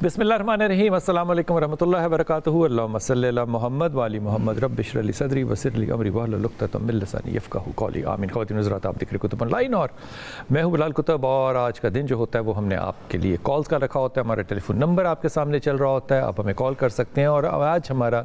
بسم اللہ الرحمن الرحیم، السلام علیکم ورحمۃ اللہ وبرکاتہ۔ اللہم صلی علی محمد وعلی محمد، رب اشرح لی صدری ویسر لی امری واحلل عقدۃ من لسانی یفقہوا قولی، آمین۔ خواتین حضرات، آپ دیکھ رہے کتب آن لائن اور میں ہوں بلال کتب، اور آج کا دن جو ہوتا ہے وہ ہم نے آپ کے لیے کالز کا رکھا ہوتا ہے۔ ہمارا ٹیلی فون نمبر آپ کے سامنے چل رہا ہوتا ہے، آپ ہمیں کال کر سکتے ہیں۔ اور آج ہمارا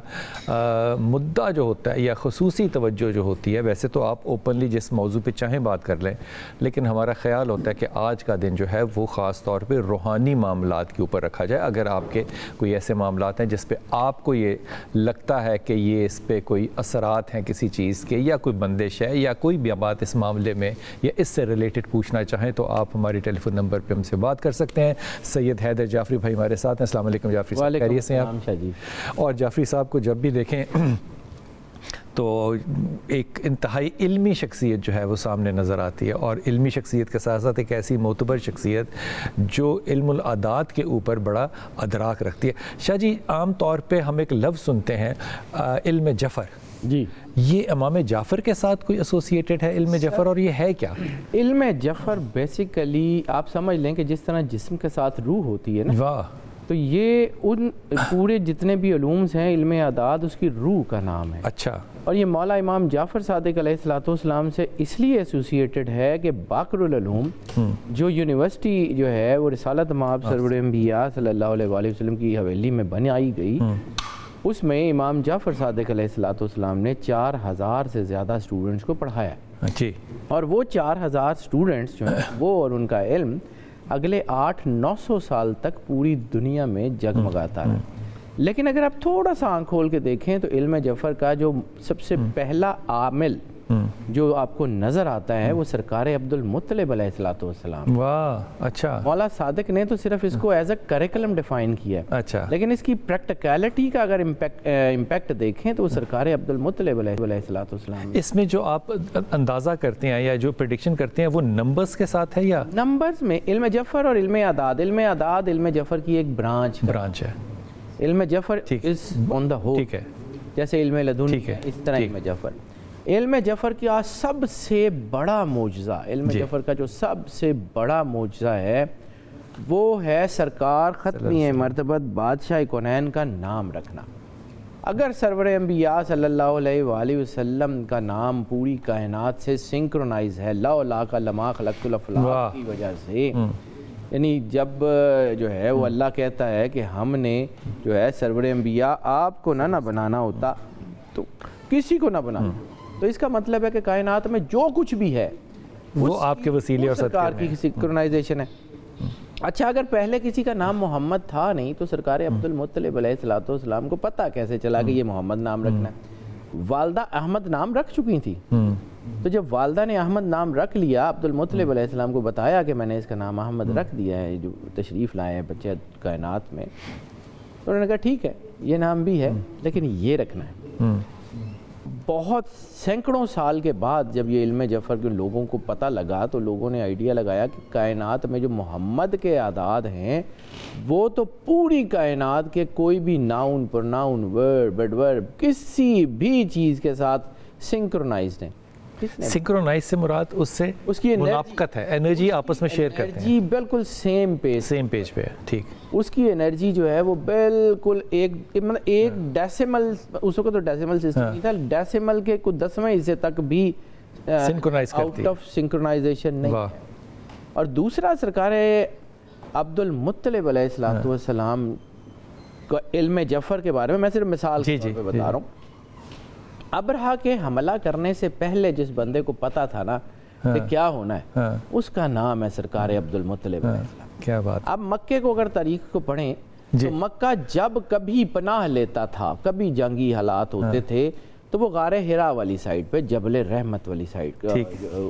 مدعا جو ہوتا ہے یا خصوصی توجہ جو ہوتی ہے، ویسے تو آپ اوپنلی جس موضوع پہ چاہیں بات کر لیں، لیکن ہمارا خیال ہوتا ہے کہ آج کا دن جو ہے وہ خاص طور پہ روحانی معاملات کے اوپر رکھا جائے۔ اگر آپ کے کوئی ایسے معاملات ہیں جس پہ آپ کو یہ لگتا ہے کہ یہ اس پہ کوئی اثرات ہیں کسی چیز کے، یا کوئی بندش ہے، یا کوئی بھی بات اس معاملے میں یا اس سے ریلیٹڈ پوچھنا چاہیں، تو آپ ہمارے ٹیلی فون نمبر پہ ہم سے بات کر سکتے ہیں۔ سید حیدر جعفری بھائی ہمارے ساتھ ہیں۔ السلام علیکم جعفری صاحب، خیریت سے ہیں آپ؟ اور جعفری صاحب کو جب بھی دیکھیں تو ایک انتہائی علمی شخصیت جو ہے وہ سامنے نظر آتی ہے، اور علمی شخصیت کے ساتھ ساتھ ایک ایسی معتبر شخصیت جو علم العادات کے اوپر بڑا ادراک رکھتی ہے۔ شاہ جی، عام طور پہ ہم ایک لفظ سنتے ہیں علم جفر، جی، یہ امام جعفر کے ساتھ کوئی ایسوسیٹڈ ہے علم جفر، اور یہ ہے کیا؟ علم جفر بیسیکلی آپ سمجھ لیں کہ جس طرح جسم کے ساتھ روح ہوتی ہے نا، واہ، تو یہ ان پورے جتنے بھی علومز ہیں، علم اعداد اس کی روح کا نام ہے۔ اچھا، اور یہ مولا امام جعفر صادق علیہ السلام سے اس لیے ایسوسیٹڈ ہے کہ باقر العلوم جو یونیورسٹی جو ہے وہ رسالت مآب سرور انبیاء صلی اللہ علیہ وآلہ وسلم کی حویلی میں بنائی گئی، اس میں امام جعفر صادق علیہ السلام نے 4000 سے زیادہ اسٹوڈنٹس کو پڑھایا، جی، اور وہ 4000 اسٹوڈنٹس جو ہیں وہ اور ان کا علم اگلے 800-900 سال تک پوری دنیا میں جگمگاتا رہا۔ لیکن اگر آپ تھوڑا سا آنکھ کھول کے دیکھیں تو علم جعفر کا جو سب سے پہلا عامل جو آپ کو نظر آتا ہے وہ سرکار عبد المطلب علیہ السلام۔ واہ، اچھا، مولا صادق نے تو صرف اس کو ایز اے کریکلم ڈیفائن کیا ہے، اچھا، لیکن اس کی پریکٹیکلٹی کا اگر امپیکٹ دیکھیں تو وہ سرکار عبد المطلب علیہ السلام۔ اس میں جو آپ اندازہ کرتے ہیں یا جو پریڈکشن کرتے ہیں وہ نمبرز کے ساتھ ہے یا نمبرز میں علم جعفر اور علم اعداد؟ علم جعفر کی ایک برانچ ہے؟ علم جعفر از آن دا ہول، ٹھیک ہے، جیسے علم لدنی ٹھیک ہے، اس طرح علم جعفر۔ علم جعفر کا سب سے بڑا معجزہ، علم جعفر کا جو سب سے بڑا معجزہ ہے وہ ہے سرکار ختمی مرتبت بادشاہ کونین کا نام رکھنا۔ اگر سرور انبیاء صلی اللہ علیہ وآلہ وسلم کا نام پوری کائنات سے سنکرونائز ہے لولا لما خلقت الافلاق کی وجہ سے، یعنی جب جو ہے وہ اللہ کہتا ہے کہ ہم نے جو ہے سرور انبیاء آپ کو نہ بنانا ہوتا تو کسی کو نہ بنانا، تو اس کا مطلب ہے کہ کائنات میں جو کچھ بھی ہے وہ آپ کے وسیلے اور سرکار کی سنکرونائزیشن ہے۔ اچھا، اگر پہلے کسی کا نام محمد تھا نہیں تو سرکار عبد المطلب علیہ السلام کو پتہ کیسے چلا کہ یہ محمد نام رکھنا ہے؟ والدہ احمد نام رکھ چکی تھی، تو جب والدہ نے احمد نام رکھ لیا، عبد المطلب علیہ السلام کو بتایا کہ میں نے اس کا نام احمد رکھ دیا ہے، جو تشریف لائے ہیں بچے کائنات میں، تو انہوں نے کہا ٹھیک ہے یہ نام بھی ہے لیکن یہ رکھنا ہے۔ بہت سینکڑوں سال کے بعد جب یہ علم جعفر کے لوگوں کو پتہ لگا تو لوگوں نے آئیڈیا لگایا کہ کائنات میں جو محمد کے اعداد ہیں وہ تو پوری کائنات کے کوئی بھی ناؤن پرناؤن ورب ایڈورب کسی بھی چیز کے ساتھ سنکرونائزڈ ہیں۔ سنکرونائز سے مراد اس کی منافقت ہے، انرجی آپس میں شیئر کرتے ہیں، جی بالکل سیم پیج پہ ہے، ٹھیک۔ اس کی انرجی جو ہے وہ بالکل ایک ڈیسیمل، اس وقت تو ڈیسیمل سسٹم نہیں تھا، ڈیسیمل کے کچھ 10ویں حصے تک بھی سنکرونائز کرتی آؤٹ آف سنکرونائزیشن نہیں ہے۔ اور دوسرا سرکار عبد المطلب علیہ السلام کا علم جعفر کے بارے میں صرف مثال کے طور پہ بتا رہا ہوں۔ ابرہا کے حملہ کرنے سے پہلے جس بندے کو پتا تھا نا کہ کیا ہونا ہے، اس کا نام ہے سرکار عبد المطلب علیہ السلام۔ کیا بات! اب مکے کو اگر تاریخ کو پڑھیں تو مکہ جب کبھی پناہ لیتا تھا، کبھی جنگی حالات ہوتے تھے تو وہ غار حرا والی سائڈ پہ، جبل رحمت والی سائڈ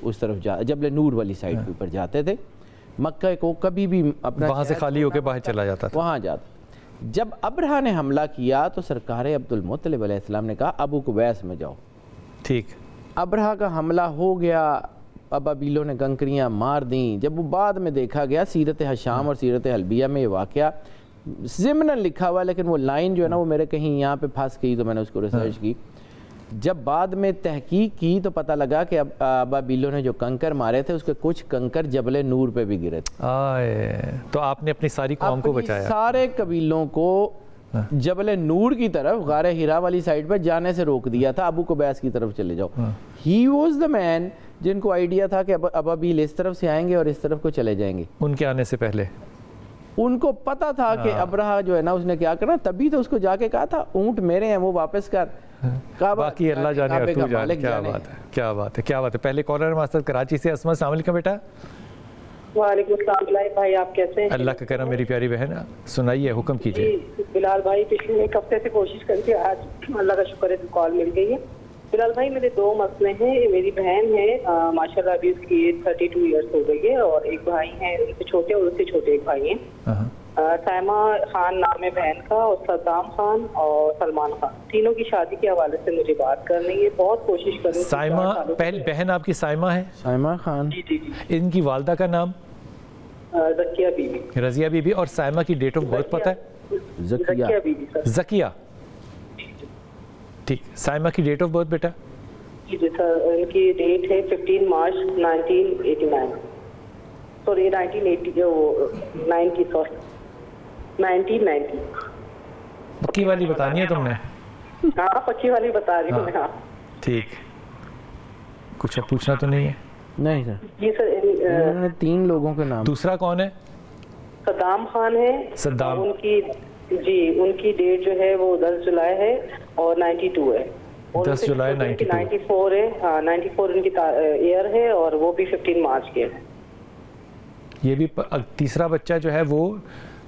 اس طرف جبل نور والی سائڈ کے اوپر جاتے تھے۔ مکہ کو کبھی بھی اپنا وہاں سے خالی ہو کے باہر چلا جاتا تھا، وہاں جاتا۔ جب ابرہا نے حملہ کیا تو سرکار عبد المطلب علیہ السلام نے کہا ابو قبیس میں جاؤ، ٹھیک۔ ابرہا کا حملہ ہو گیا، ابابیلوں نے کنکریاں مار دیں۔ جب وہ بعد میں دیکھا گیا سیرت حشام اور سیرت حلبیہ میں یہ واقعہ ضمناً لکھا ہوا ہے، لیکن وہ لائن جو ہے نا وہ میرے کہیں یہاں پہ پھنس گئی تو میں نے اس کو ریسرچ کی۔ جب بعد میں تحقیق کی تو پتہ لگا کہ ابابیلوں نے جو کنکر مارے تھے اس کے کچھ کنکر جبل نور پہ بھی گرے تھے. تو آپ نے اپنی ساری قوم کو بچایا. سارے قبیلوں کو جبل نور کی طرف غار ہرا والی سائڈ پہ جانے سے روک دیا تھا. ابو قبیس کی طرف چلے جاؤ. ہی واز دا مین جن کو آئیڈیا تھا کہ ابابیل اس طرف سے آئیں گے اور اس طرف کو چلے جائیں گے. ان کے آنے سے پہلے ان کو پتا تھا کہ ابرہا جو ہے نا اس نے کیا کرنا, تبھی تو اس کو جا کے کہا تھا اونٹ میرے ہیں وہ واپس کر. باقی اللہ جانے اور تو جانے. کیا بات ہے, کیا بات ہے, کیا بات ہے. پہلے کالر ماسٹر کراچی سے اسما, السلام علیکم بیٹا. وعلیکم السلام بلال بھائی, آپ کیسے ہیں؟ اللہ کا کرم میری پیاری بہن, سنائیے, حکم کیجیے. جی بلال بھائی, پچھلے ایک ہفتے سے کوشش کر کے آج اللہ کا شکر ہے کال مل گئی ہے. بلال بھائی میرے دو مسئلے ہیں. میری بہن ہے ماشاء اللہ ابھی اس کی ایج 32 ایئرس ہو گئی ہے, اور ایک بھائی ہیں ان سے چھوٹے, اور اس سے چھوٹے ایک بھائی ہیں. سائمہ خان نام ہے بہن کا, اور صدام خان اور سلمان خان, تینوں کی شادی کے حوالے سے مجھے بات کرنی ہے. بہت کوشش کروں. سائمہ پہلی بہن آپ کی سائمہ ہے؟ سائمہ خان. جی جی جی. ان کی والدہ کا نام زکیہ بی بی. رضیہ بی بی. اور سائمہ کی ڈیٹ آف برتھ پتہ ہے؟ Zakia Bibi sir. زکیہ. ٹھیک. سائمہ کی ڈیٹ آف برتھ بیٹا؟ جی جی سر, ان کی ڈیٹ ہے 15 مارچ 1989. سوری 1990. پکی والی بتانی ہے تم نے؟ ہاں پکی والی بتا رہی ہوں میں. ہاں ٹھیک. کچھ اب پوچھنا تو نہیں ہے؟ نہیں سر. جی سر, انہوں نے 3 لوگوں کے نام. دوسرا کون ہے؟ صدام خان ہے. صدام. ان کی جی ان کی ڈیٹ جو ہے وہ 10 جولائی ہے اور 92 ہے. 10 جولائی 94 ہے. ہاں 94 ان کی ایئر ہے, اور وہ بھی 15 مارچ کے ہے. یہ بھی تیسرا بچہ جو ہے وہ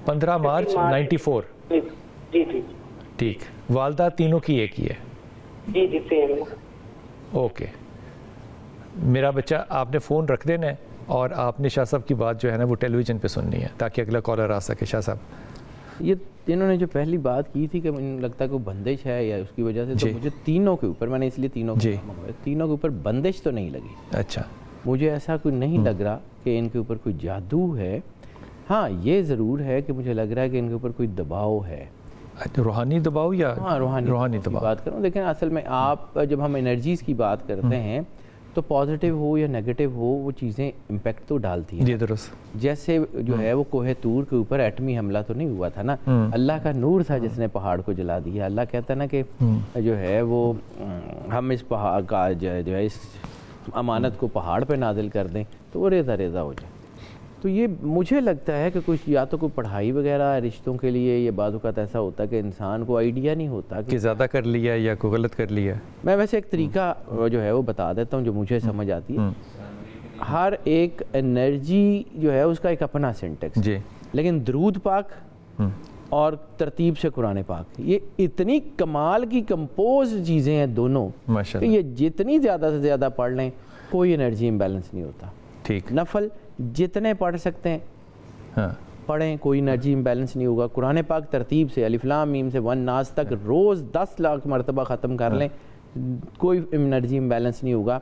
15 مارچ 94. جی جی جی. ٹھیک. والدہ تینوں کی ایک ہی ہے؟ جی جی سیم. اوکے. میرا بچہ آپ نے فون رکھ دینا ہے, اور آپ نے شاہ صاحب کی بات جو ہے نا وہ ٹیلی ویژن پہ سننی ہے تاکہ اگلا کالر آ سکے. شاہ صاحب یہ انہوں نے جو پہلی بات کی تھی کہ مجھے لگتا ہے کہ وہ بندش ہے یا اس کی وجہ سے, تو مجھے تینوں کے اوپر, میں نے اس لیے تینوں کے اوپر بندش تو نہیں لگی. اچھا. مجھے ایسا کوئی نہیں لگ رہا کہ ان کے اوپر کوئی جادو ہے. ہاں یہ ضرور ہے کہ مجھے لگ رہا ہے کہ ان کے اوپر کوئی دباؤ ہے. روحانی دباؤ یا روحانی دباؤ بات کروں. لیکن اصل میں آپ جب ہم انرجیز کی بات کرتے ہیں تو پازیٹیو ہو یا نیگیٹو ہو وہ چیزیں امپیکٹ تو ڈالتی ہیں. جی درست. جیسے جو ہے وہ کوہ طور کے اوپر ایٹمی حملہ تو نہیں ہوا تھا نا, اللہ کا نور تھا جس نے پہاڑ کو جلا دیا. اللہ کہتا ہے نا کہ جو ہے وہ ہم اس پہاڑ کا جو ہے اس امانت کو پہاڑ پہ نازل کر دیں تو وہ ریزہ ریزہ ہو جائے. تو یہ مجھے لگتا ہے کہ کچھ یا تو کوئی پڑھائی وغیرہ رشتوں کے لیے, یہ بعض اوقات ایسا ہوتا ہے کہ انسان کو آئیڈیا نہیں ہوتا کہ زیادہ کر لیا یا کوئی غلط کر لیا. میں ویسے ایک طریقہ جو ہے وہ بتا دیتا ہوں جو مجھے سمجھ آتی ہے. ہر ایک انرجی جو ہے اس کا ایک اپنا سینٹیکس. جی. لیکن درود پاک اور ترتیب سے قرآن پاک یہ اتنی کمال کی کمپوز چیزیں ہیں دونوں کہ یہ جتنی زیادہ سے زیادہ پڑھ لیں کوئی انرجی امبیلنس نہیں ہوتا. ٹھیک. نفل جتنے پڑھ سکتے ہیں پڑھیں, کوئی انرجی امبیلنس نہیں ہوگا. قرآن پاک ترتیب سے الف لام میم سے ون ناس تک روز 10 لاکھ مرتبہ ختم کر لیں, کوئی انرجی امبیلنس نہیں ہوگا.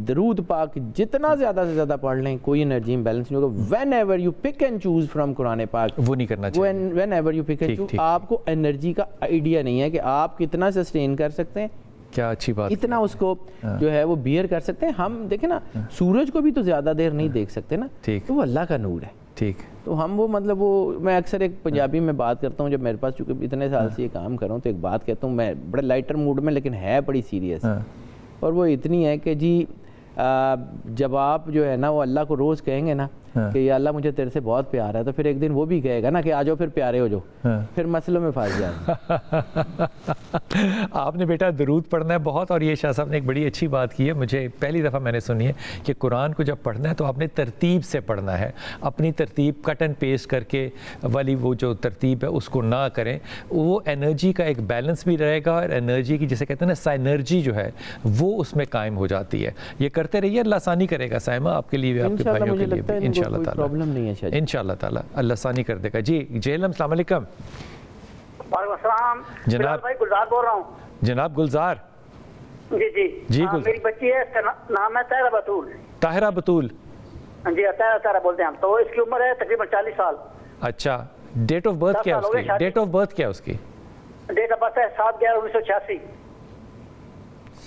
درود پاک جتنا زیادہ سے زیادہ پڑھ لیں کوئی انرجی امبیلنس نہیں ہوگا. Whenever you pick and choose from Quran پاک, وہ نہیں کرنا چاہیے. Whenever you pick and choose, آپ کو انرجی کا آئیڈیا نہیں ہے کہ آپ کتنا سسٹین کر سکتے ہیں. کیا اچھی بات. اتنا اس کو جو ہے وہ بیئر کر سکتے ہیں. ہم دیکھیں نا سورج کو بھی تو زیادہ دیر نہیں دیکھ سکتے نا, تو وہ اللہ کا نور ہے. ٹھیک. تو ہم وہ مطلب وہ میں اکثر ایک پنجابی میں بات کرتا ہوں, جب میرے پاس چونکہ اتنے سال سے یہ کام کر رہا ہوں تو ایک بات کہتا ہوں میں بڑے لائٹر موڈ میں, لیکن ہے بڑی سیریس, اور وہ اتنی ہے کہ جی جب آپ جو ہے نا وہ اللہ کو روز کہیں گے نا کہ یا اللہ مجھے تیرے سے بہت پیار ہے, تو پھر ایک دن وہ بھی کہے گا نا کہ آ جاؤ پھر پیارے ہو جاؤ, پھر مسئلوں میں پھنس جائیں. آپ نے بیٹا درود پڑھنا ہے بہت, اور یہ شاہ صاحب نے ایک بڑی اچھی بات کی ہے, مجھے پہلی دفعہ میں نے سنی ہے کہ قرآن کو جب پڑھنا ہے تو آپ نے ترتیب سے پڑھنا ہے. اپنی ترتیب کٹ اینڈ پیسٹ کر کے والی وہ جو ترتیب ہے اس کو نہ کریں. وہ انرجی کا ایک بیلنس بھی رہے گا, اور انرجی کی جسے کہتے ہیں نا سائنرجی جو ہے وہ اس میں قائم ہو جاتی ہے. یہ کرتے رہیے, اللہ آسانی کرے گا سائمہ آپ کے لیے بھی, آپ کے بھائیوں کے لیے بھی, انشاءاللہ تعالیٰ انشاءاللہ تعالیٰ اللہ آسانی کر دے گا. جی جیلم السلام علیکم. وعلیکم السلام. جناب بھائی گلزار بول رہا ہوں. جناب گلزار. جی جی جی میری بچی ہے, اس کا نام ہے طاہرہ بطول. طاہرہ بطول. جی طاہرہ بولتے ہیں ہم. تو اس کی عمر ہے تقریباً 40 سال. اچھا. ڈیٹ آف برتھ کیا ہے اس کی؟ ڈیٹ آف برتھ کیا ہے اس کی؟ ڈیٹ آف برتھ ہے 7/11/1986.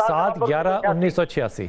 7/11/1986।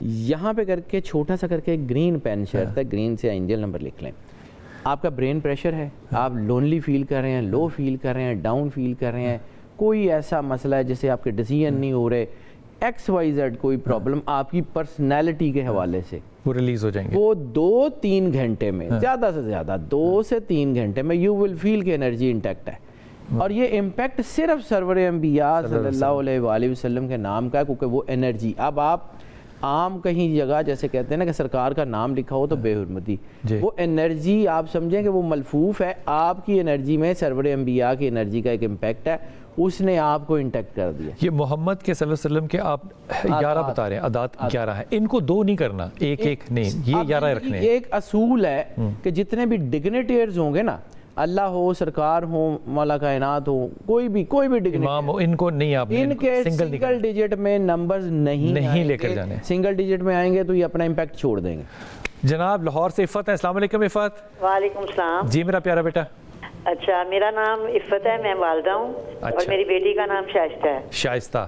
یہاں پہ کر کے چھوٹا سا کر کے گرین پین شرط ہے, گرین سے اینجل نمبر لکھ لیں. آپ کا برین پریشر ہے, آپ لونلی فیل کر رہے ہیں, لو فیل کر رہے ہیں, ڈاؤن فیل کر رہے ہیں, کوئی ایسا مسئلہ ہے جیسے آپ کے ڈیسیژن نہیں ہو رہے, XYZ کوئی پرابلم آپ کی پرسنالٹی کے حوالے سے, وہ ریلیز ہو جائیں گے. وہ 2-3 گھنٹے میں, زیادہ سے زیادہ 2 سے 3 گھنٹے میں یو ول فیل کہ انرجی انٹیکٹ ہے. اور یہ امپیکٹ صرف سرور انبیاء صلی اللہ علیہ وآلہ وسلم کے نام کا ہے, کیونکہ وہ انرجی, اب آپ عام کہیں جگہ جیسے کہتے ہیں نا کہ سرکار کا نام لکھا ہو تو بے حرمتی, وہ انرجی آپ سمجھیں کہ وہ ملفوف ہے آپ کی انرجی میں, سرور انبیاء کی انرجی کا ایک امپیکٹ ہے, اس نے آپ کو انٹیکٹ کر دیا. یہ محمد کے صلی اللہ علیہ وسلم کے آپ 11 بتا رہے ہیں, عادات 11 ہیں, ان کو 2 نہیں کرنا, ایک نہیں, یہ 11 رکھنے ہیں. ایک اصول ہے کہ جتنے بھی ڈگنیٹیئرز ہوں گے نا, اللہ ہو, سرکار ہو, مولا کائنات ہو, کوئی بھی امام ہو, ان کو نہیں, آپ ان کے سنگل ڈیجٹ میں نمبرز نہیں لے کر جانے. سنگل ڈیجٹ میں آئیں گے تو یہ اپنا امپیکٹ چھوڑ دیں گے. جناب لاہور سے عفت ہے, السلام علیکم عفت. وعلیکم السلام. جی میرا پیارا بیٹا. اچھا, میرا نام عفت ہے, میں والدہ ہوں, اور میری بیٹی کا نام شائستہ ہے. شائستہ,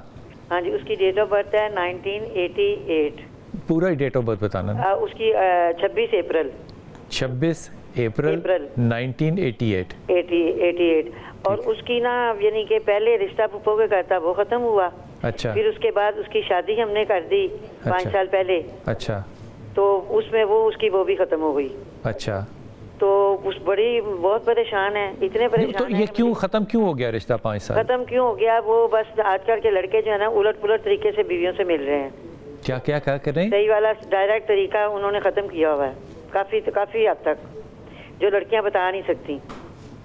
ہاں جی. اس کی ڈیٹ آف برتھ ہے 1988. پورا ڈیٹ آف برتھ بتانا. اس کی 26 اپریل 1988. اور اس کی نا یعنی کہ پہلے رشتہ پھپھو کے کرتا وہ ختم ہوا. اچھا. پھر اس کے بعد اس کی شادی ہم نے کر دی 5 سال پہلے. اچھا. تو اس میں وہ اس کی وہ بھی ختم ہو گئی. اچھا. تو اس بہت پریشان ہے, اتنے پریشان. تو یہ کیوں ختم کیوں ہو گیا رشتہ 5 سال؟ ختم کیوں ہو گیا, وہ بس آج کل کے لڑکے جو ہے نا الٹ پلٹ طریقے سے بیویوں سے مل رہے ہیں. کیا کر رہے ہیں؟ صحیح والا ڈائریکٹ طریقہ انہوں نے ختم کیا ہوا ہے کافی حد تک, جو لڑکیاں بتا نہیں سکتی.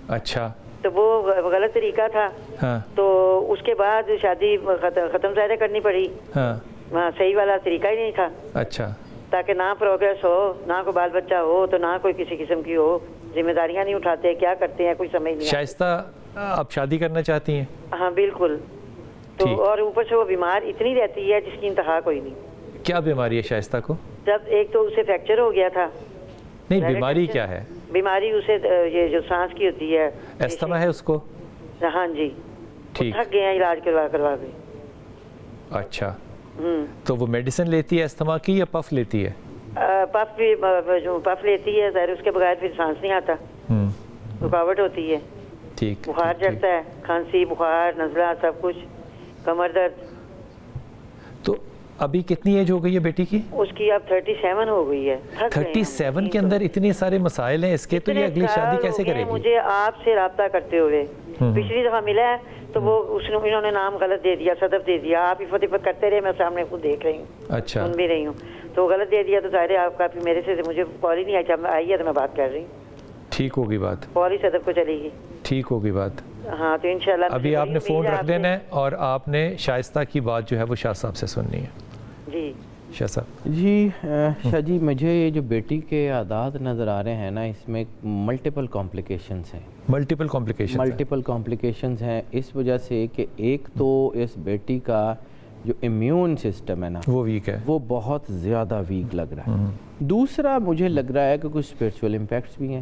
اچھا. تو وہ غلط طریقہ تھا. ہاں. تو اس کے بعد شادی ختم ظاہر کرنی پڑی. ہاں. وہاں صحیح والا طریقہ ہی نہیں تھا. اچھا. تاکہ نہ پروگریس ہو, نہ کوئی بال بچہ ہو, تو نہ کوئی کسی قسم کی ہو, ذمہ داریاں نہیں اٹھاتے, کیا کرتے ہیں کوئی سمجھ نہیں. شائستہ اب شادی کرنا چاہتی ہیں؟ ہاں بالکل. تو اور اوپر سے وہ بیمار اتنی رہتی ہے جس کی انتہا کوئی نہیں. کیا بیماری ہے شائستہ کو؟ جب ایک تو اسے فریکچر ہو گیا تھا. نہیں, بیماری کیا ہے؟ بیماری اسے یہ جو سانس کی ہوتی ہے, استھما ہے اس کو. ہاں جی. ٹھیک. تھک گئے ہیں علاج کروا کے. اچھا. تو وہ میڈیسن لیتی ہے استھما کی یا پف لیتی ہے؟ پف لیتی ہے ظاہر, اس کے بغیر پھر سانس نہیں آتا, رکاوٹ ہوتی ہے. ٹھیک. بخار چڑھتا ہے, کھانسی, بخار, نزلہ, سب کچھ, کمر درد. تو ابھی کتنی ایج ہو گئی ہے بیٹی کی؟ اس کی اب 37 ہو گئی ہے. 37 کے اندر اتنے سارے مسائل ہیں اس کے, تو یہ اگلی شادی کیسے کرے گی؟ مجھے آپ سے رابطہ کرتے ہوئے پچھلی دفعہ ملا ہے تو وہ انہوں نے نام غلط دے دیا, صدف دے دیا. آپ عفت کرتے رہے, میں سامنے خود دیکھ رہی ہوں. اچھا. سن بھی رہی ہوں. تو غلط دے دیا تو ظاہر ہے آپ کا میرے سے مجھے کال ہی نہیں آئی ہے, تو میں بات کر رہی ہوں. ٹھیک ہوگی بات. کال ہی صدف کو چلے گی. ٹھیک ہوگی بات. ہاں تو انشاءاللہ. ابھی آپ نے فون رکھ دینا ہے اور آپ نے شائستہ کی بات جو ہے وہ شاہ صاحب سے سننی ہے. جی شاہ صاحب. جی شاہ جی, مجھے یہ جو بیٹی کے عادات نظر آ رہے ہیں نا, اس میں ملٹیپل کمپلیکیشنز ہیں. ملٹیپل کمپلیکیشنز ہیں اس وجہ سے کہ ایک تو اس بیٹی کا جو امیون سسٹم ہے نا وہ ویک ہے, وہ بہت زیادہ ویک لگ رہا ہے. دوسرا مجھے لگ رہا ہے کہ کچھ اسپریچول امپیکٹس بھی ہیں,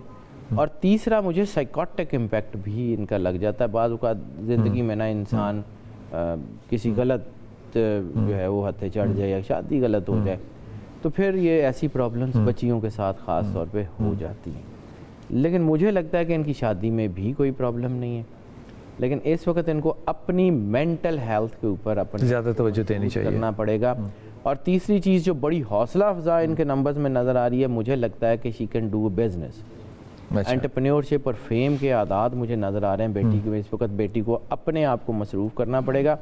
اور تیسرا مجھے سائیکوٹک امپیکٹ بھی ان کا لگ جاتا ہے. بعض اوقات زندگی میں نا انسان کسی غلط جو ہے وہ ہتھے چڑھ جائے یا شادی غلط ہو جائے تو پھر یہ ایسی پرابلمز بچیوں کے ساتھ خاص طور پہ ہو جاتی ہیں. لیکن مجھے لگتا ہے کہ ان کی شادی میں بھی کوئی پرابلم نہیں ہے, لیکن اس وقت ان کو اپنی مینٹل ہیلتھ کے اوپر اپنی زیادہ توجہ دینی چاہیے, کرنا پڑے گا. اور تیسری چیز جو بڑی حوصلہ افزا ان کے نمبرز میں نظر آ رہی ہے, مجھے لگتا ہے کہ she can do business. Entrepreneurship اور فیم کے عادات مجھے نظر آ رہے ہیں بیٹی کے. اس وقت بیٹی کو اپنے آپ کو مصروف کرنا پڑے گا.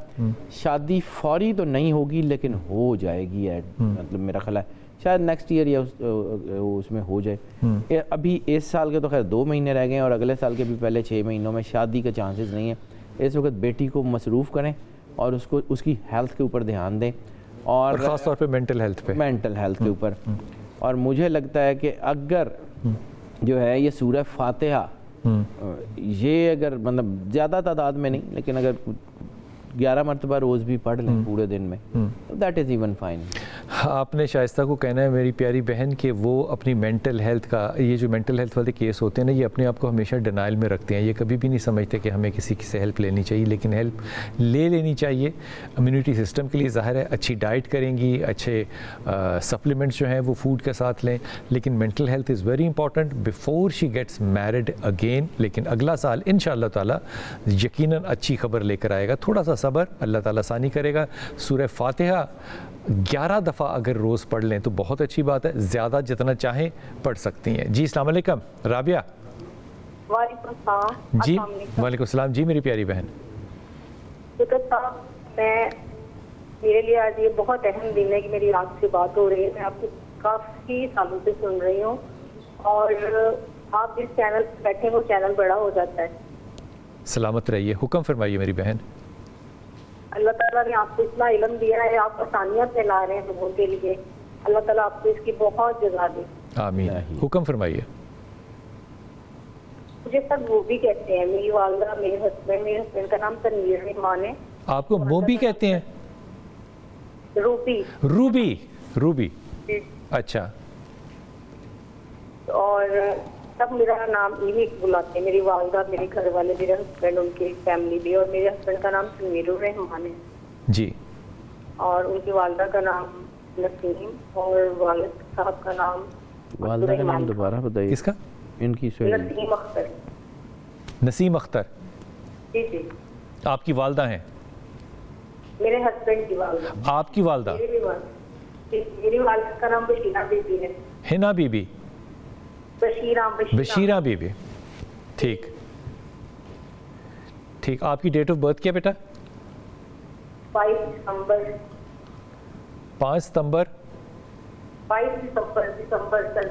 شادی فوری تو نہیں ہوگی لیکن ہو جائے گی, مطلب میرا خیال ہے شاید نیکسٹ ایئر یا اس میں ہو جائے. ابھی اس سال کے تو خیر 2 مہینے رہ گئے ہیں, اور اگلے سال کے بھی پہلے 6 مہینوں میں شادی کا چانسز نہیں ہے. اس وقت بیٹی کو مصروف کریں اور اس کی ہیلتھ کے اوپر دھیان دیں, اور خاص طور پہ مینٹل ہیلتھ کے اوپر. اور مجھے لگتا ہے کہ اگر جو ہے یہ سورہ فاتحہ یہ اگر مطلب زیادہ تعداد میں نہیں لیکن اگر 11 مرتبہ روز بھی پڑھ لیں پورے دن میں, دیٹ از ایون فائن. آپ نے شائستہ کو کہنا ہے میری پیاری بہن کہ وہ اپنی مینٹل ہیلتھ کا, یہ جو مینٹل ہیلتھ والے کیس ہوتے ہیں نا, یہ اپنے آپ کو ہمیشہ ڈینائل میں رکھتے ہیں, یہ کبھی بھی نہیں سمجھتے کہ ہمیں کسی سے ہیلپ لینی چاہیے, لیکن ہیلپ لے لینی چاہیے امیونٹی سسٹم کے لیے. ظاہر ہے اچھی ڈائٹ کریں گی, اچھے سپلیمنٹس جو ہیں وہ فوڈ کے ساتھ لیں, لیکن mental health is very important before she gets married again. لیکن اگلا سال انشاءاللہ تعالیٰ یقیناً اچھی خبر لے کر آئے گا, تھوڑا سا صبر, اللہ تعالیٰ آسانی کرے گا. سورہ فاتحہ 11 دفعہ اگر روز پڑھ لیں تو بہت اچھی بات ہے, زیادہ جتنا چاہیں پڑھ سکتی ہیں. جی السلام علیکم رابعہ. وعلیکم السلام. جی وعلیکم السلام. جی میری پیاری بہن. میرے لیے آج یہ بہت اہم دن ہے کہ میری آپ سے بات ہو رہی ہے. میں آپ کو کافی سالوں سے سن رہی ہوں, اور آپ جس چینل پہ بیٹھے وہ چینل بڑا ہو جاتا ہے. سلامت رہیے, حکم فرمائیے میری بہن. اللہ تعالیٰ نے آپ کو اتنا علم دیا ہے, آپ آسانیاں پھیلا رہے ہیں لوگوں کے لیے, اللہ تعالیٰ آپ کو اس کی بہت جزا دے. آمین. حکم فرمائیے. مجھے سب وہ بھی کہتے ہیں, میری والدہ, میرے ہسبینڈ کا نام تنویر رحمان ہے. آپ کو موبی کہتے ہیں؟ روبی. روبی. روبی, اچھا. اور سب میرا نام یہی بلاتے ہیں, میری والدہ, میرے گھر والے, میرے ہسبینڈ, ان کی فیملی بھی. اور میرے ہسبینڈ کا نام تنویر الرحمان ہے. جی. اور ان کی والدہ کا نام نسیم, اور والد صاحب کا نام, والدہ کا نام دوبارہ بتائیے. کس کا؟ ان کی نسیم اختر. نسیم اختر. جی جی. آپ کی والدہ ہیں؟ میرے ہسبینڈ کی والدہ. آپ کی والدہ؟ میری والدہ کا نام بشیرہ بی بی ہے. ہنا بی بی. بشیرہ بی بی. ٹھیک ٹھیک. آپ کی ڈیٹ آف برتھ کیا بیٹا؟ 5 دسمبر. 5 ستمبر. 5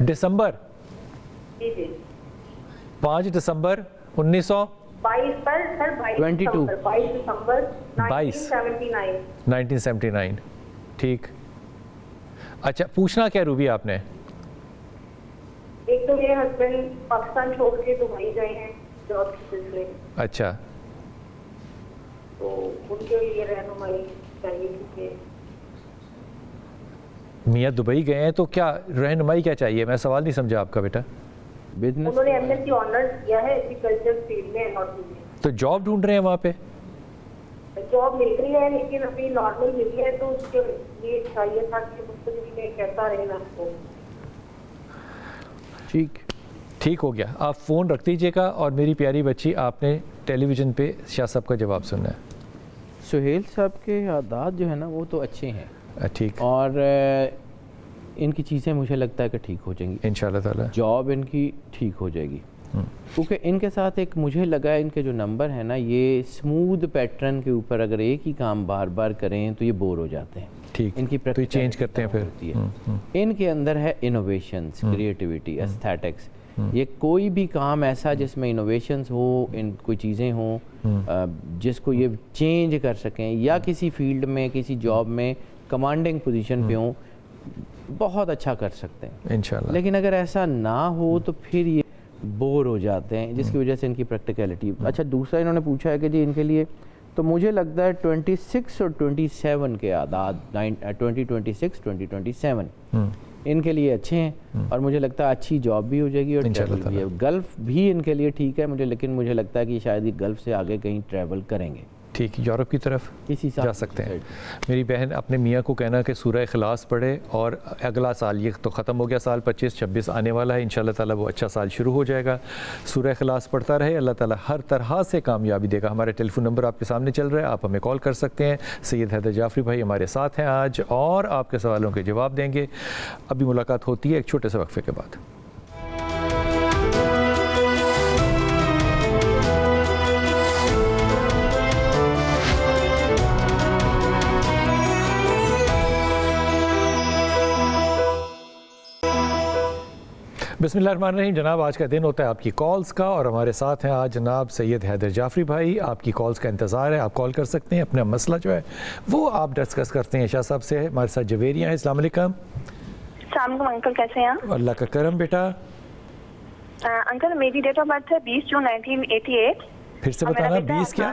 دسمبر. جی جی. 5 دسمبر 1900. 1979. ٹھیک. اچھا, پوچھنا کیا روبی آپ نے؟ ایک تو میرے ہسبینڈ پاکستان چھوڑ کے دبئی گئے ہیں جاب کے سلسلے. اچھا. تو ان کے لیے رہنمائی چاہیے کہ میاں دبئی گئے ہیں تو کیا رہنمائی کیا چاہیے؟ میں سوال نہیں سمجھا آپ کا بیٹا. بزنس. انہوں نے ایمنسی آنرز کیا ہے ایگریکلچر فیلڈ میں, تو جاب ڈھونڈ رہے ہیں وہاں پہ؟ جاب مل رہی ہے لیکن ابھی نارمل ملی ہے, تو اس کے لیے چاہیے تھا کہ مستقبل میں کیسا رہنا آپ کو. ٹھیک ہو گیا. آپ فون رکھ دیجیے گا, اور میری پیاری بچی آپ نے ٹیلی ویژن پہ شاہ صاحب کا جواب سننا ہے. سہیل صاحب کے عادات جو ہے نا وہ تو اچھے ہیں. ٹھیک. اور ان کی چیزیں مجھے لگتا ہے کہ ٹھیک ہو جائیں گی انشاءاللہ تعالی. جاب ان کی ٹھیک ہو جائے گی, کیونکہ ان کے ساتھ ایک مجھے لگا ان کے جو نمبر ہیں نا, یہ سمودھ پیٹرن کے اوپر اگر ایک ہی کام بار بار کریں تو یہ بور ہو جاتے ہیں. ٹھیک. ان کی تو چینج کرتے ہیں پھر. ان کے اندر ہے انوویشنز, کریٹیوٹی, ایستھیٹکس. یہ کوئی بھی کام ایسا جس میں انوویشنز ہو, ان کوئی چیزیں ہوں جس کو یہ چینج کر سکیں, یا کسی فیلڈ میں کسی جاب میں کمانڈنگ پوزیشن پہ ہوں, بہت اچھا کر سکتے ہیں انشاءاللہ. لیکن اگر ایسا نہ ہو تو پھر یہ بور ہو جاتے ہیں, جس کی وجہ سے ان کی پریکٹیکلٹی. اچھا, دوسرا انہوں نے پوچھا ہے کہ جی ان کے لیے, تو مجھے لگتا ہے 26 اور 27 کے اعداد, 2026 2027 ان کے لیے اچھے ہیں, اور مجھے لگتا ہے اچھی جاب بھی ہو جائے گی, اور ٹریول بھی ہے. گلف بھی ان کے لیے ٹھیک ہے مجھے, لیکن مجھے لگتا ہے کہ شاید یہ گلف سے آگے کہیں ٹریول کریں گے. ٹھیک, یورپ کی طرف جا سکتے ہیں. میری بہن اپنے میاں کو کہنا کہ سورہ اخلاص پڑھے, اور اگلا سال, یہ تو ختم ہو گیا سال 25-26 آنے والا ہے, انشاءاللہ تعالیٰ وہ اچھا سال شروع ہو جائے گا. سورہ اخلاص پڑھتا رہے, اللہ تعالیٰ ہر طرح سے کامیابی دے گا. ہمارے ٹیلی فون نمبر آپ کے سامنے چل رہا ہے, آپ ہمیں کال کر سکتے ہیں. سید حیدر جعفری بھائی ہمارے ساتھ ہیں آج, اور آپ کے سوالوں کے جواب دیں گے. ابھی ملاقات ہوتی ہے ایک چھوٹے سے وقفے کے بعد. بسم اللہ الرحمن الرحیم. جناب, آج کا دن ہوتا ہے آپ کی کالز کا, اور ہمارے ساتھ ہیں آج جناب سید حیدر جعفری بھائی. آپ کی کالز کا انتظار ہے, آپ کال کر سکتے ہیں, اپنا مسئلہ جو ہے وہ آپ ڈسکس کرتے ہیں. شاہ صاحب سے ہمارے ساتھ جویریہ ہیں. السلام علیکم. السلام علیکم انکل, کیسے ہیں آپ؟ اللہ کا کرم بیٹا. انکل میری ڈیٹ آف برتھ ہے 20 جون 1988. پھر سے بتانا. 20 کیا؟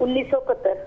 1971।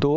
2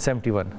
71।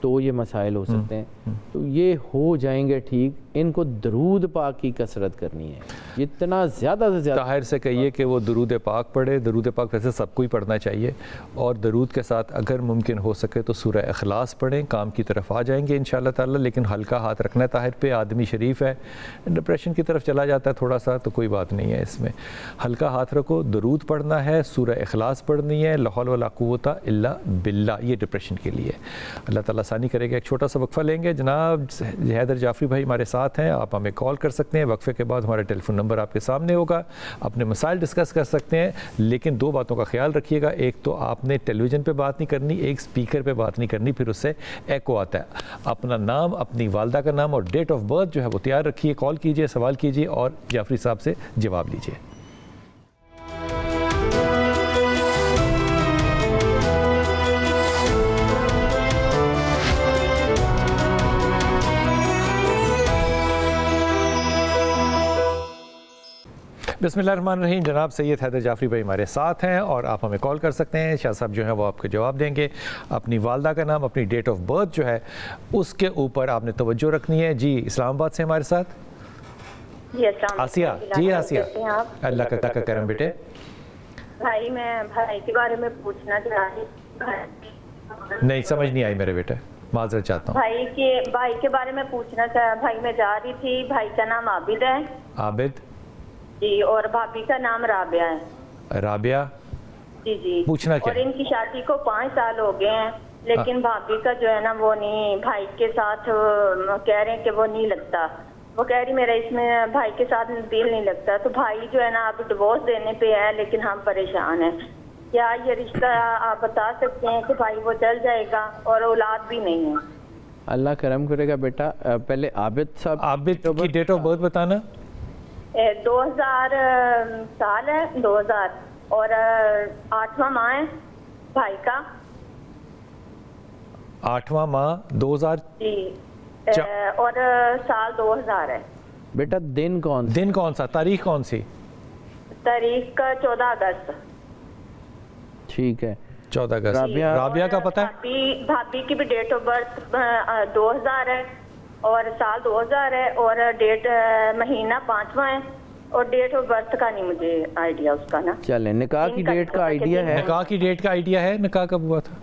تو یہ مسائل ہو سکتے ہیں. تو یہ ہو جائیں گے ٹھیک. ان کو درود پاک کی کثرت کرنی ہے, جتنا زیادہ سے زیادہ. طاہر سے کہیے کہ وہ درود پاک پڑھے. درود پاک ویسے سب کو ہی پڑھنا چاہیے, اور درود کے ساتھ اگر ممکن ہو سکے تو سورہ اخلاص پڑھیں. کام کی طرف آ جائیں گے انشاءاللہ تعالی, لیکن ہلکا ہاتھ رکھنا ہے طاہر پہ. آدمی شریف ہے, ڈپریشن کی طرف چلا جاتا ہے تھوڑا سا تو کوئی بات نہیں ہے اس میں. ہلکا ہاتھ رکھو, درود پڑھنا ہے, سورہ اخلاص پڑھنی ہے, لا حول ولا قوت الا باللہ, یہ ڈپریشن کے لیے. اللہ تعالیٰ آسانی کرے گا. ایک چھوٹا سا وقفہ لیں گے. جناب حیدر جعفری بھائی ہمارے ساتھ ہیں, آپ ہمیں کال کر سکتے ہیں. وقفے کے بعد ہمارا ٹیلی فون نمبر آپ کے سامنے ہوگا, اپنے مسائل ڈسکس کر سکتے ہیں. لیکن دو باتوں کا خیال رکھیے گا, ایک تو آپ نے ٹیلی ویژن پہ بات نہیں کرنی, ایک سپیکر پہ بات نہیں کرنی, پھر اس سے ایکو آتا ہے. اپنا نام, اپنی والدہ کا نام اور ڈیٹ آف برتھ جو ہے وہ تیار رکھیے. کال کیجئے, سوال کیجئے اور جعفری صاحب سے جواب لیجئے. بسم اللہ الرحمن الرحیم. جناب سید حیدر جعفری بھائی ہمارے ساتھ ہیں اور آپ ہمیں کال کر سکتے ہیں. شاہ صاحب جو ہیں وہ آپ کو جواب دیں گے. اپنی والدہ کا نام, اپنی ڈیٹ آف برتھ جو ہے اس کے اوپر آپ نے توجہ رکھنی ہے. جی اسلام آباد سے ہمارے ساتھ آسیہ. جی آسیہ, اللہ کا کرم بیٹے. بھائی میں بھائی کے بارے میں پوچھنا چاہ رہی. نہیں سمجھ نہیں آئی میرے بیٹے, معذرت چاہتا ہوں. بھائی کے بارے میں پوچھنا چاہ. بھائی میں جا رہی تھی, بھائی کا نام عابد ہے. عابد جی, اور بھابھی کا نام رابعہ ہے. رابعہ. جی پوچھنا کیا اور ان کی شادی کو 5 سال ہو گئے ہیں, لیکن بھابھی کا جو ہے نا وہ نہیں, بھائی کے ساتھ کہہ رہے ہیں کہ وہ نہیں لگتا. وہ کہہ رہی میرا اس میں بھائی کے ساتھ دل نہیں لگتا. تو بھائی جو ہے نا اب ڈیورس دینے پہ ہے, لیکن ہم پریشان ہیں. کیا یہ رشتہ آپ بتا سکتے ہیں کہ بھائی وہ چل جائے گا, اور اولاد بھی نہیں ہے. اللہ کرم کرے گا بیٹا. پہلے عابد صاحب, عابد کی ڈیٹ آف برتھ بتانا. 2000 سال ہے, 2000, اور 8واں ماہ ہے بھائی کا. 8واں ماہ 2000. جی, اور سال 2000 ہے. بیٹا دن کون سا, تاریخ کون سی؟ تاریخ کا 14 اگست. ٹھیک ہے, 14 اگست. رابعہ کا پتہ ہے؟ بھابھی کی بھی ڈیٹ آف برتھ 2000 ہے, اور سال 2000 ہے, اور ڈیٹ مہینہ 5واں ہے, اور ڈیٹ آف برتھ کا نہیں مجھے آئیڈیا اس کا نا. چلیں, نکاح کی ڈیٹ کا آئیڈیا ہے؟ نکاح کی ڈیٹ کا آئیڈیا ہے. نکاح کب ہوا تھا؟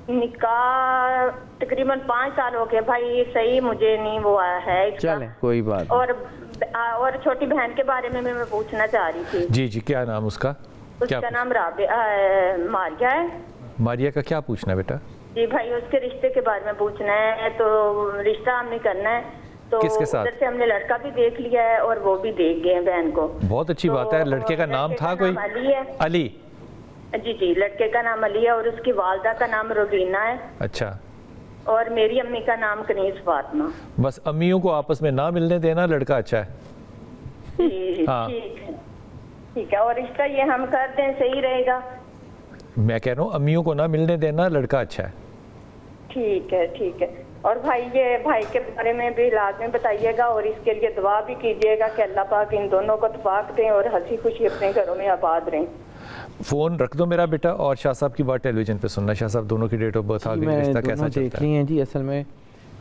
نکاح تقریباً 5 سال ہو گئے بھائی, صحیح مجھے نہیں وہ ہے. چلیں کوئی بات. اور چھوٹی بہن کے بارے میں پوچھنا چاہ رہی تھی. جی کیا نام اس کا؟ اس کا نام ماریہ ہے. ماریہ کا کیا پوچھنا ہے بیٹا؟ جی بھائی اس کے رشتے کے بارے میں پوچھنا ہے. تو رشتہ ہم نے کرنا ہے, تو ادھر سے ہم نے لڑکا بھی دیکھ لیا ہے اور وہ بھی دیکھ گئے ہیں بہن کو. بہت اچھی بات ہے. لڑکے کا نام تھا کوئی؟ علی. جی لڑکے کا نام علی ہے, اور اس کی والدہ کا نام روبینہ ہے. اچھا. اور میری امی کا نام کنیز فاطمہ. بس امیوں کو آپس میں نہ ملنے دینا, لڑکا اچھا ہے. جی ٹھیک ہے. اور رشتہ یہ ہم کر دیں صحیح رہے گا؟ میں کہہ رہا ہوں امیوں کو نہ ملنے دینا, لڑکا اچھا ہے. ٹھیک ہے. اور بھائی یہ بھائی کے بارے میں بھی لازمی بتائیے گا, اور اس کے لیے دعا بھی کیجیے گا کہ اللہ پاک ان دونوں کو اتفاق دیں اور ہنسی خوشی اپنے گھروں میں آباد رہیں. فون رکھ دو میرا بیٹا, اور شاہ صاحب کی بات ٹیلی ویژن پہ سننا. شاہ صاحب دونوں کی ڈیٹ آف برتھ آ گئی, رشتہ کیسا چلتا ہے؟ ہیں جی اصل میں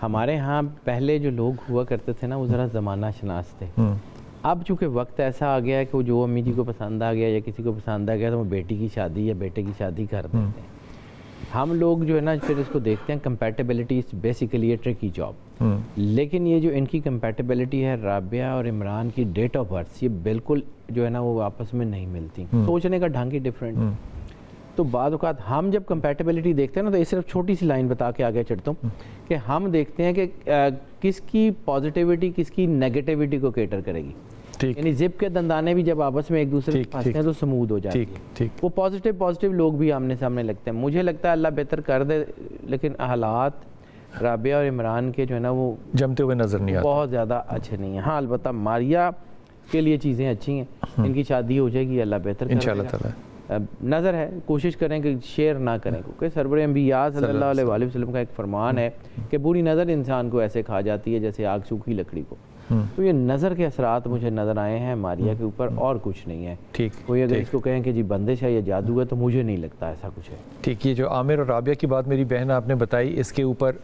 ہمارے ہاں پہلے جو لوگ ہوا کرتے تھے نا وہ ذرا زمانہ شناس تھے. اب چونکہ وقت ایسا آ گیا ہے کہ وہ جو امی جی کو پسند آ گیا یا کسی کو پسند آ گیا تو وہ بیٹی کی شادی یا بیٹے کی شادی کر دیتے ہیں. ہم لوگ جو ہے نا پھر اس کو دیکھتے ہیں, compatibility is basically a tricky job. لیکن یہ جو ان کی کمپیٹیبلٹی ہے رابعہ اور عمران کی ڈیٹ آف برتھ, یہ بالکل جو ہے نا وہ آپس میں نہیں ملتی. سوچنے کا ڈھنگ ہی ڈفرینٹ. تو بعض اوقات ہم جب کمپیٹیبلٹی دیکھتے ہیں نا, تو یہ صرف چھوٹی سی لائن بتا کے آگے چڑھتا ہوں کہ ہم دیکھتے ہیں کہ کس کی پازیٹیوٹی کس کی نیگیٹیوٹی کو کیٹر کرے گی. یعنی زپ کے دندانے بھی جب آپس میں ایک دوسرے کے پھنستے ہیں تو سمودھ ہو جاتی ہے. وہ پازیٹیو لوگ بھی آمنے سامنے لگتے ہیں. مجھے لگتا ہے اللہ بہتر کر دے, لیکن حالات رابعہ اور عمران کے جو ہے نا وہ جمتے ہوئے نظر نہیں آتے, بہت زیادہ اچھے نہیں ہیں. ہاں البتہ ماریہ کے لیے چیزیں اچھی ہیں, ان کی شادی ہو جائے گی, اللہ بہتر کرے گا انشاءاللہ تعالی. نظر ہے, کوشش کریں کہ شیئر نہ کریں, کیونکہ سرور انبیاء صلی اللہ علیہ وسلم کا ایک فرمان ہے کہ بری نظر انسان کو ایسے کھا جاتی ہے جیسے آگ سوکھی لکڑی کو. تو یہ نظر کے اثرات مجھے نظر آئے ہیں ماریہ کے اوپر، اور کچھ نہیں ہے. ٹھیک، کوئی اگر اس کو کہیں کہ جی بندش ہے یا جادو ہے تو مجھے نہیں لگتا ایسا کچھ ہے. ٹھیک. یہ جو عامر اور رابعہ کی بات میری بہن آپ نے بتائی، اس کے اوپر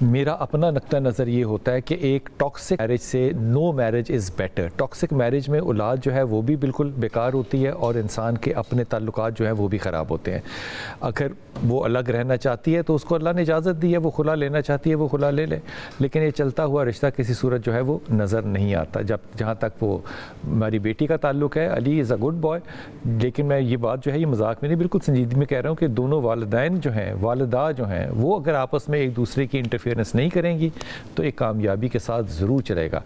میرا اپنا نقطہ نظر یہ ہوتا ہے کہ ایک ٹاکسک میرج سے no marriage is better. Toxic marriage میں اولاد جو ہے وہ بھی بالکل بیکار ہوتی ہے اور انسان کے اپنے تعلقات جو ہیں وہ بھی خراب ہوتے ہیں. اگر وہ الگ رہنا چاہتی ہے تو اس کو اللہ نے اجازت دی ہے، وہ خلا لینا چاہتی ہے وہ خلا لے لے، لیکن یہ چلتا ہوا رشتہ کسی صورت جو ہے وہ نظر نہیں آتا. جہاں تک وہ ہماری بیٹی کا تعلق ہے، علی از اے گڈ بوائے، لیکن میں یہ بات جو ہے یہ مذاق میں نہیں، بالکل سنجیدگی میں کہہ رہا ہوں کہ دونوں والدین جو ہیں، والدہ جو ہیں، وہ اگر آپس میں ایک دوسرے کی انٹرفیئرنس نہیں کریں گی تو ایک کامیابی کے ساتھ ضرور چلے گا.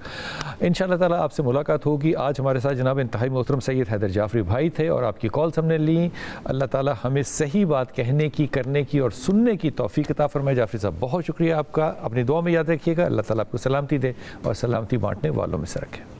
انشاءاللہ تعالیٰ آپ سے ملاقات ہوگی. آج ہمارے ساتھ جناب انتہائی محترم سید حیدر جعفری بھائی تھے اور آپ کی کالز ہم نے لی. اللہ تعالیٰ ہمیں صحیح بات کہنے کی، کرنے کی اور سننے کی توفیق عطا فرمائے. جعفری صاحب بہت شکریہ آپ کا، اپنی دعا میں یاد رکھیے گا. اللہ تعالیٰ آپ کو سلامتی دے اور سلامتی بانٹنے والوں میں سے رکھے.